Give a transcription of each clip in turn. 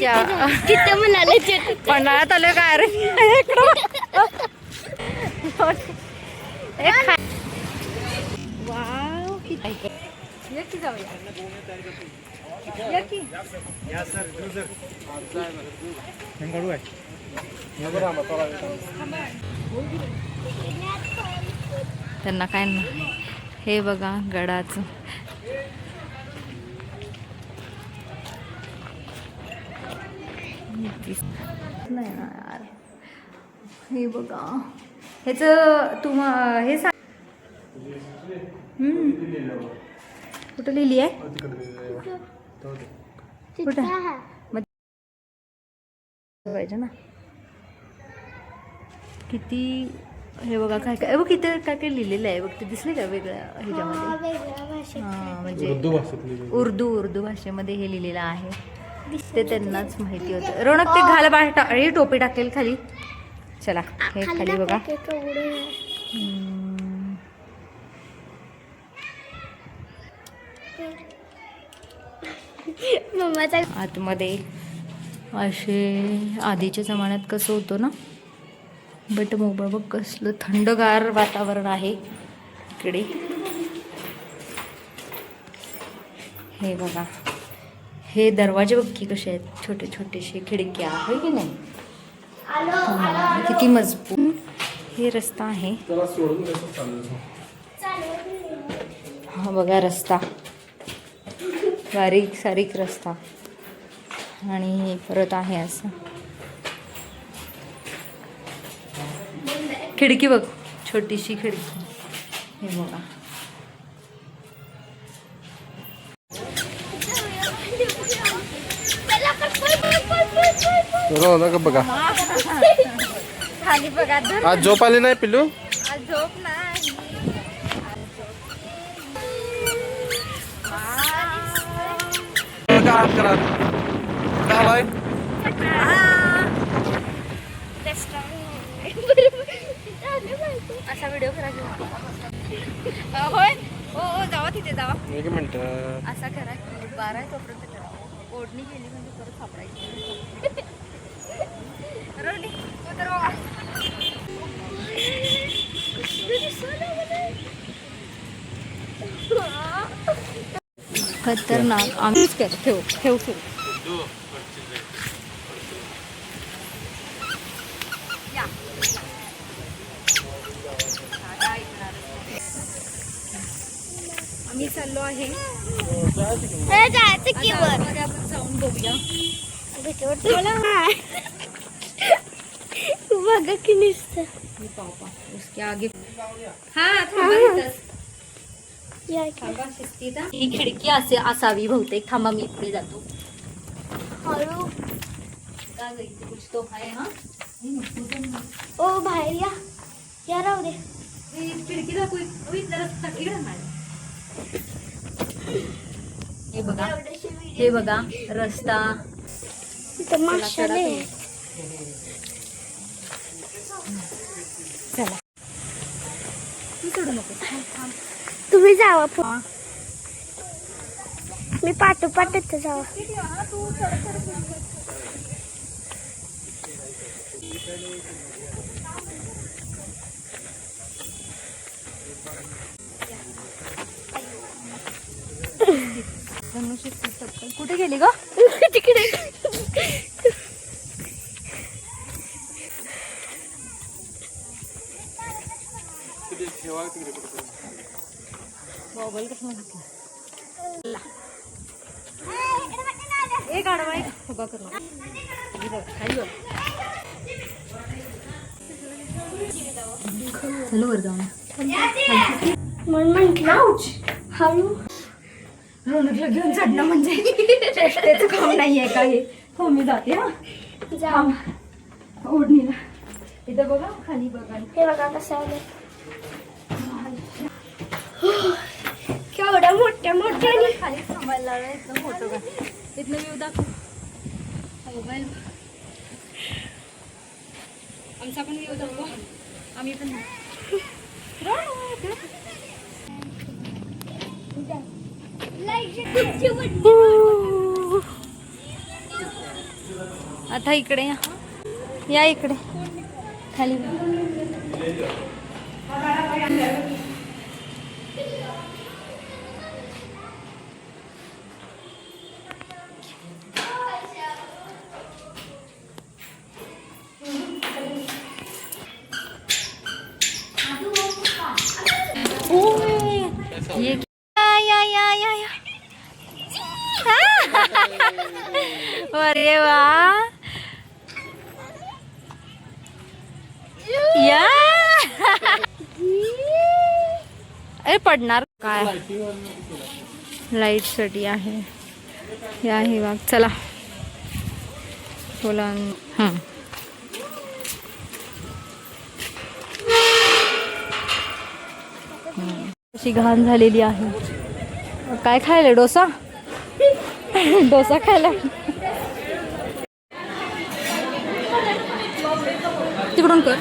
तिथे म्हणाले पन्हाळ्यात आलोय काय रे वाव किती जाऊया त्यांना काय नाही. हे बघा गडाचं नाही ना यार. हे बघा ह्याचं हे सांग कुठं लिहिली आहे कुठं पाहिजे ना किती. हे बघा काय काय बघ किती काय काय लिहिलेलं आहे बघ. ते दिसले का वेगळ्या ह्याच्यामध्ये. हां म्हणजे उर्दू भाषेमध्ये हे लिहिलेलं आहे. ते त्यांनाच माहिती होतं. रोनक ते घाल हे टोपी टाकेल खाली. चला हे खाली बघा. आतमध्ये असे आधीच्या जमान्यात कसं होतं ना. बट मोबाईल बघ कसलं थंडगार वातावरण आहे इकडे. हे बघा हे दरवाजे बघ की कसे आहेत. छोटे छोटेसे खिडक्या आहे की नाही. किती मजबूत. हे रस्ता आहे. हा बघा रस्ता बारीक सारीक रस्ता आणि परत आहे असं खिडकी बघ छोटीशी खिडकी. हे बघा बघा खाली बघा. आज झोप आली नाही पिल्लू. आज झोप नाही. असा व्हिडिओ करायचा होय. हो जावा तिथे जावा. एक मिनिट असा करा 12 तोपर्यंत करा. ओढणी गेली म्हणजे परत सापडायची. रोनी उतर बाबा. खतरनाक. आम्हीच कर ठेव आम्ही चाललो आहे. आपण जाऊन बघूया. बघा की नुसतं. पापा उसके आगे. हा थांबा ही खिडकी असावी बहुतेक. थांबा मी इकडे जातो. हळू काय गं इथे कुछ तो आहे. हा ओ बाहेर या राहू दे. खिडकी दाखवू जरा तकली राहणार. हे बघा रस्ता. माशाले चला तू सोडू नको. तुम्ही जावा. मी पाठोपाठच जावा. कुठे गेली ग. तिकडे मोबाईल कसं घेतला. एक आडवा एक उभा कर. चलो वर जाऊन म्हटलं हळू. रोनकला घेऊन चढणं म्हणजे चेष्टेचं काम नाही आहे का हे. हो मी जाते. हा जा. ओढणीला इथं बघा खाली बघा. हे बघा कसं आलं. केवढ्या मोठ्या खाली थांबायला एकदम फोटो का इथनं व्ह्यू दाखव. मोबाईल आमचा पण व्ह्यू दाखव. आम्ही पण आता इकडे या इकडे खाली. ये या. अरे वा या. अरे पडणार काय. लाईट साठी आहे हे आहे बघ. चला बोला. अशी घाण झालेली आहे. काय खायला डोसा डोसा खायला तिकडून कर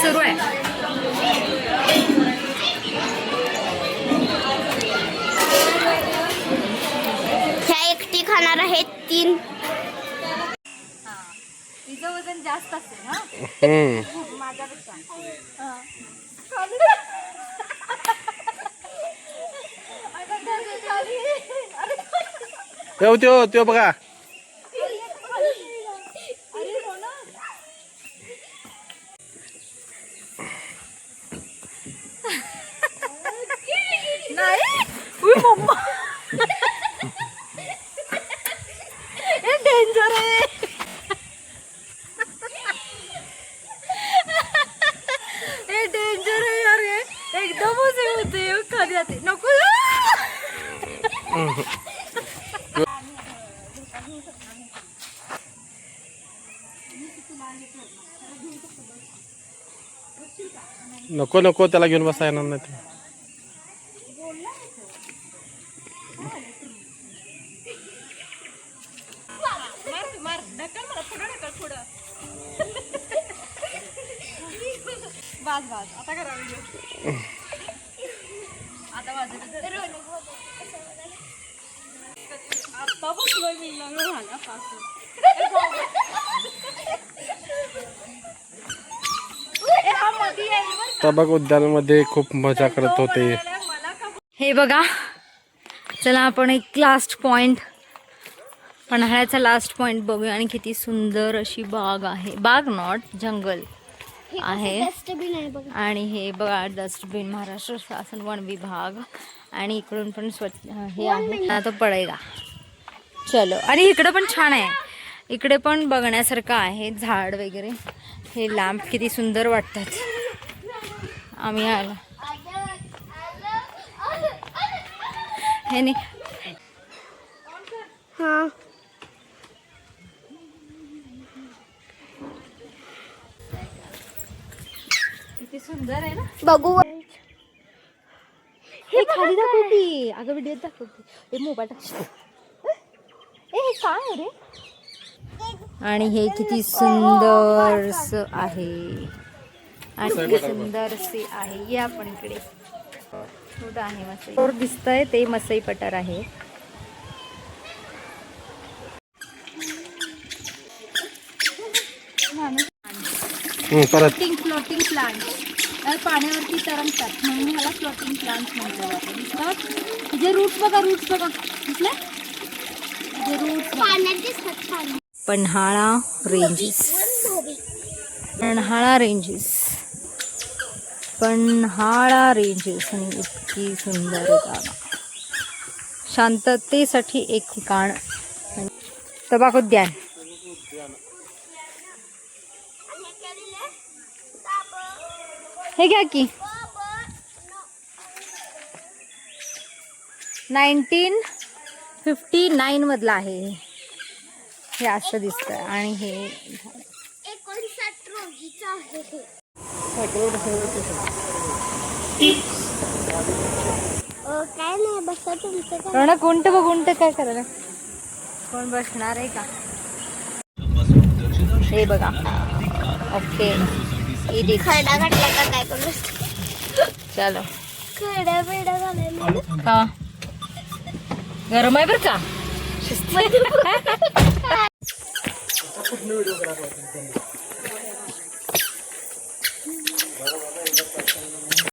सुरू आहे. ह्या एकटी खाणार आहेत 3. तिचं वजन जास्त असेल ना माझ्यापेक्षा. त्यो बघा. मम्मा हे डेंजर आहे. हे डेंजर आहे यार. हे एकदमच हे होते खाली जाते. नको नको नको त्याला घेऊन बसा येणार नाही. आता करा आता तबक उद्यानामध्ये खूप मजा करत होते. हे बघा. चला आपण एक लास्ट पॉइंट पन्हाळ्याचा लास्ट पॉइंट बघूया. आणि किती सुंदर अशी बाग आहे. बाग नॉट जंगल आहे. आणि हे बघा डस्टबिन महाराष्ट्र शासन वन विभाग. आणि इकडून पण स्वच्छ हे आहे तो पडेगा. चलो. आणि इकडं पण छान आहे. इकडे पण बघण्यासारखं आहे. झाड वगैरे. हे लॅम्प किती सुंदर वाटतात. आम्ही आलो हे नाही. हां किती सुंदर आहे ना. बघू. हे खाली दाखव की. अगं व्हिडिओ दाखव की. हे मोबाईल टाक. हे काय आहे रे. आणि हे किती सुंदरस आहे. आणि किती सुंदरसे आहे. या आपण इकडे कुठं आहे मसई दिसतंय ते मसई पठार आहे. फ्लोटिंग प्लांट पाण्यावरती तरंगतात म्हणून ह्याला फ्लोटिंग प्लांट म्हटलं जातं. दिसतात जे रूट्स बघा. रूट्स बघा दिसले. जे roots Panhala ranges. Panhala ranges. Panhala ranges. आणि इतकी सुंदर जागा. शांततेसाठी एक ठिकाण. तबाक उद्यान. हे घ्या की. 1959 मधला आहे. हे असं दिसतंय. आणि हे 59 रोजीचं आहे हे. काय नाही बसा तुमचं काय. कोणतं बघून काय करायला. कोण बसणार आहे का. हे बघा. ओके. खरडा घातला का काय करू. चलो. खरडा बेडा घालायला का गरम आहे बरं का. कुठलं व्हिडिओ करायला